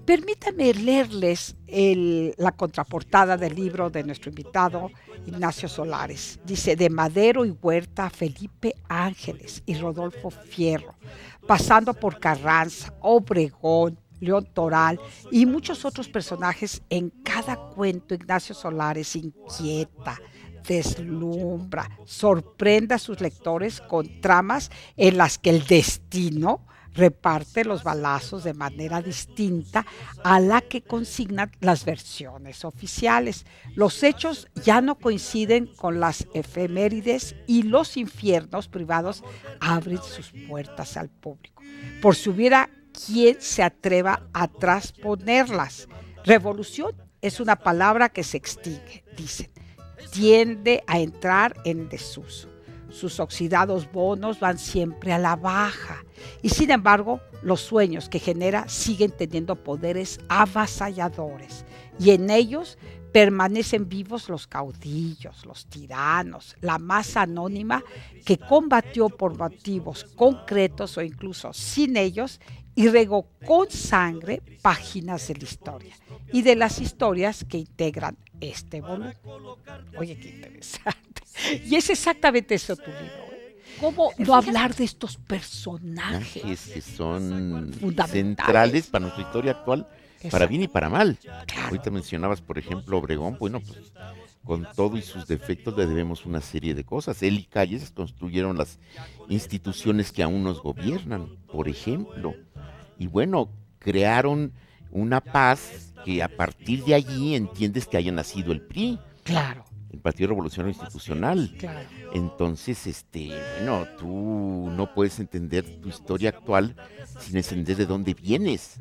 Permítanme leerles la contraportada del libro de nuestro invitado Ignacio Solares. Dice: de Madero y Huerta, Felipe Ángeles y Rodolfo Fierro, pasando por Carranza, Obregón, León Toral y muchos otros personajes, en cada cuento Ignacio Solares inquieta, deslumbra, sorprende a sus lectores con tramas en las que el destino reparte los balazos de manera distinta a la que consignan las versiones oficiales. Los hechos ya no coinciden con las efemérides y los infiernos privados abren sus puertas al público, por si hubiera quien se atreva a trasponerlas. Revolución es una palabra que se extingue, dicen, tiende a entrar en desuso. Sus oxidados bonos van siempre a la baja y, sin embargo, los sueños que genera siguen teniendo poderes avasalladores, y en ellos permanecen vivos los caudillos, los tiranos, la masa anónima que combatió por motivos concretos o incluso sin ellos, y regó con sangre páginas de la historia y de las historias que integran este volumen. Oye, qué interesante. Y es exactamente eso tu libro. ¿Cómo no hablar de estos personajes que son fundamentales, centrales para nuestra historia actual, para bien y para mal? Claro. Ahorita mencionabas, por ejemplo, Obregón. Bueno, pues con todo y sus defectos le debemos una serie de cosas. Él y Calles construyeron las instituciones que aún nos gobiernan, por ejemplo. Y bueno, crearon una paz que a partir de allí entiendes que haya nacido el PRI. Claro. El Partido Revolucionario Institucional. Claro. Entonces, bueno, tú no puedes entender tu historia actual sin entender de dónde vienes.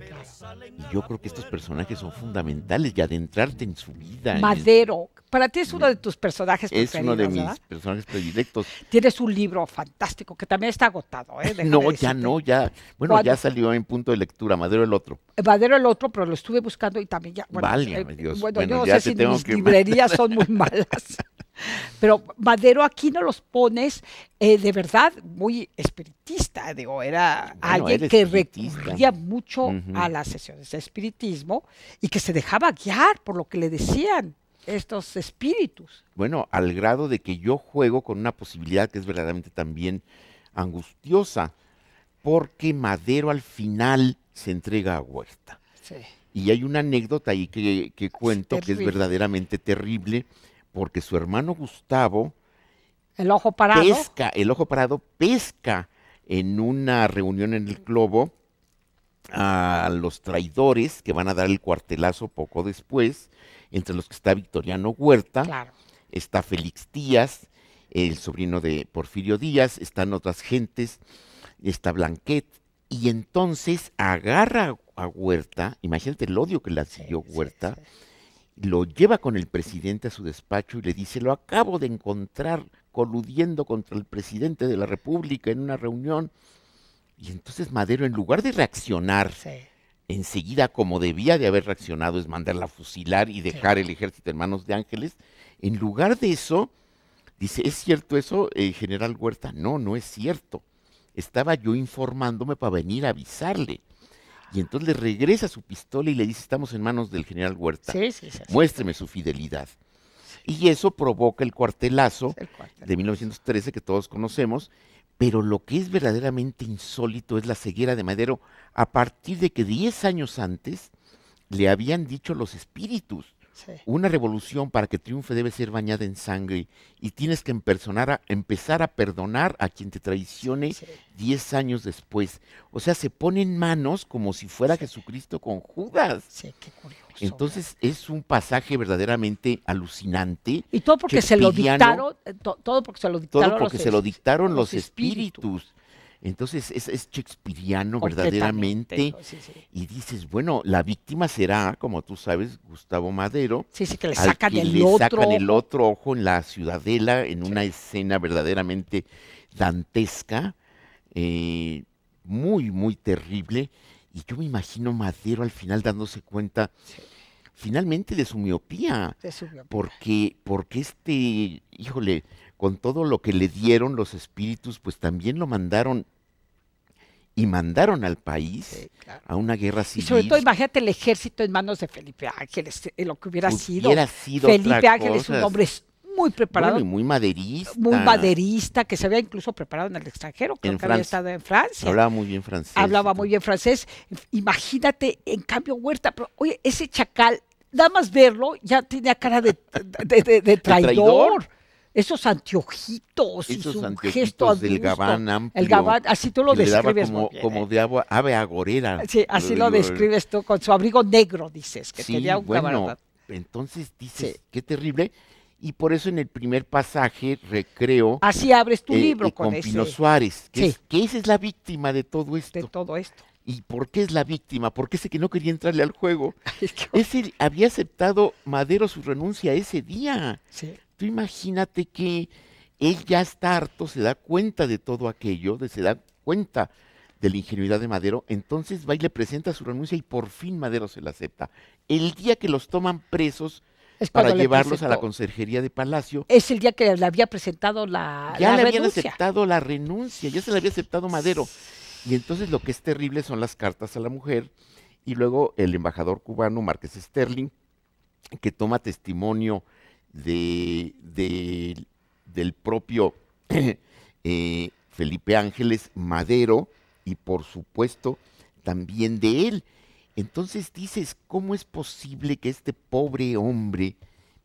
Y yo creo que estos personajes son fundamentales, y adentrarte en su vida. Madero, para ti es uno de tus personajes preferidos, Es uno de ¿verdad? mis personajes predilectos. Tienes un libro fantástico que también está agotado, ¿eh? Déjame No, decirte. ya. Bueno, ¿Cuándo? ya salió en punto de lectura, Madero el otro. Madero el otro, pero lo estuve buscando y también ya. Bueno, Válgame Dios. Bueno, Bueno, yo no ya sé te si tengo mis que librerías son muy malas. Pero Madero aquí no los pones de verdad muy espiritista. Digo, era Bueno, alguien era que espiritista. recurría mucho Ujú. a las sesiones de espiritismo y que se dejaba guiar por lo que le decían estos espíritus. Bueno, al grado de que yo juego con una posibilidad que es verdaderamente también angustiosa, porque Madero al final se entrega a Huerta. Sí. Y hay una anécdota ahí que cuento que es terrible. verdaderamente terrible, porque su hermano Gustavo El ojo parado. el ojo parado pesca en una reunión en el Globo a los traidores que van a dar el cuartelazo poco después, entre los que está Victoriano Huerta, Claro. está Félix Díaz, el sobrino de Porfirio Díaz, están otras gentes, está Blanquet, y entonces agarra a Huerta, imagínate el odio que le siguió Huerta, lo lleva con el presidente a su despacho y le dice: lo acabo de encontrar coludiendo contra el presidente de la República en una reunión. Y entonces Madero, en lugar de reaccionar Sí. enseguida como debía de haber reaccionado, es mandarla a fusilar y dejar el ejército en manos de Ángeles, en lugar de eso, dice: ¿es cierto eso, general Huerta? No, no es cierto. Estaba yo informándome para venir a avisarle. Y entonces le regresa su pistola y le dice: estamos en manos del general Huerta. Sí. Muéstreme su fidelidad. Y eso provoca el cuartelazo El cuartel. de 1913 que todos conocemos, pero lo que es verdaderamente insólito es la ceguera de Madero a partir de que 10 años antes le habían dicho los espíritus: Sí. una revolución para que triunfe debe ser bañada en sangre y tienes que empezar a perdonar a quien te traicione Sí. 10 años después. O sea, se pone en manos como si fuera Jesucristo con Judas. Sí, qué curioso. Entonces es un pasaje verdaderamente alucinante. Y todo porque se lo shakespeariano, dictaron, todo porque se lo dictaron todo porque los se lo es- dictaron los espíritus. Entonces es shakespeariano Completamente, verdaderamente. sí. Y dices, bueno, la víctima será, como tú sabes, Gustavo Madero, Sí, que le al sacan que el le otro sacan el ojo. otro ojo en la Ciudadela, en una escena verdaderamente dantesca, muy, muy terrible. Y yo me imagino Madero al final dándose cuenta, finalmente de su miopía, de su biografía. porque híjole, con todo lo que le dieron los espíritus, pues también lo mandaron y mandaron al país Sí, claro. a una guerra Y sobre todo, civil. imagínate el ejército en manos de Felipe Ángeles, lo que hubiera sido. Hubiera sido Felipe otra Ángeles, un cosa. hombre muy preparado, Bueno, y muy maderista. muy maderista, que se había incluso preparado en el extranjero, creo En que había Francia. estado en Francia. Hablaba muy bien francés. Hablaba y muy todo. bien francés. Imagínate, en cambio, Huerta, pero, oye, ese chacal, nada más verlo, ya tenía cara de traidor. Esos anteojitos y Esos su anteojitos gesto del adusto. gabán amplio. El gabán, así tú lo que le daba describes muy bien, como ¿eh? de ave agorera. Sí, así lo describes tú, con su abrigo negro, dices, que Sí, tenía un bueno, camarada. entonces dices, Sí. qué terrible. Y por eso en el primer pasaje, Recreo, Así abres tu libro con con ese, Pino Suárez, Sí. que esa es la víctima de todo de esto. todo esto. ¿Y por qué es la víctima? Porque ese que no quería entrarle al juego. Es que- Ese había aceptado Madero su renuncia ese día. Sí, Tú imagínate que él ya está harto, se da cuenta de todo aquello, se da cuenta de la ingenuidad de Madero, entonces va y le presenta su renuncia y por fin Madero se la acepta. El día que los toman presos es para cuando le llevarlos a la presentó. conserjería de Palacio, Es el día que le había presentado ya la le habían renuncia. aceptado la renuncia, ya se la había aceptado Madero. Y entonces lo que es terrible son las cartas a la mujer y luego el embajador cubano Márquez Sterling, que toma testimonio del propio Felipe Ángeles, Madero y por supuesto también de él. Entonces dices, ¿cómo es posible que este pobre hombre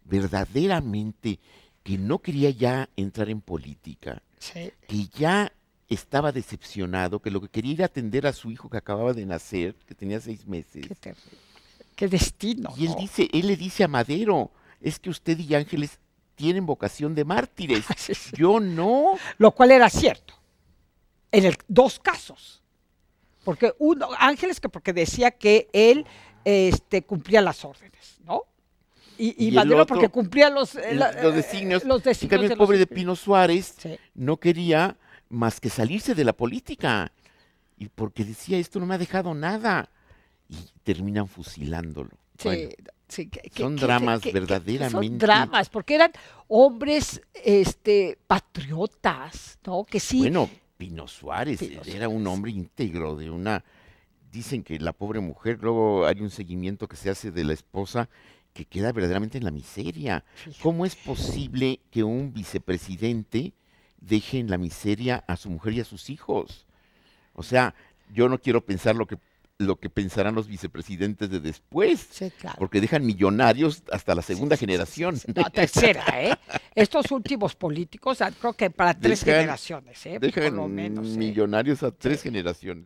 verdaderamente que no quería ya entrar en política, Sí, que ya estaba decepcionado, que lo que quería era atender a su hijo que acababa de nacer, que tenía 6 meses, qué terrible. Qué destino, y él ¿no? él le dice a Madero, es que usted y Ángeles tienen vocación de mártires, Sí, sí. yo no. Lo cual era cierto. En dos casos. Porque uno, Ángeles, que porque decía que él cumplía las órdenes, ¿no? Y Y el Madero otro, porque cumplía los designios. los En designios cambio, de el pobre los de Pino Suárez Sí. no quería más que salirse de la política, y porque decía, esto no me ha dejado nada, y terminan fusilándolo. Sí, Bueno, sí, son dramas son verdaderamente. dramas, porque eran hombres patriotas, ¿no? Que sí. Bueno, Pino Suárez Pino era un Suárez. hombre íntegro de una. Dicen que la pobre mujer, luego hay un seguimiento que se hace de la esposa que queda verdaderamente en la miseria. Fíjate. ¿Cómo es posible que un vicepresidente deje en la miseria a su mujer y a sus hijos? O sea, yo no quiero pensar lo que pensarán los vicepresidentes de después, Sí, claro. porque dejan millonarios hasta la segunda Sí, sí, sí, generación. sí, sí. No, tercera, ¿eh? Estos últimos políticos, creo que para 3 Dejan- generaciones, ¿eh? Por lo Dejan menos. ¿Eh? millonarios a 3 generaciones.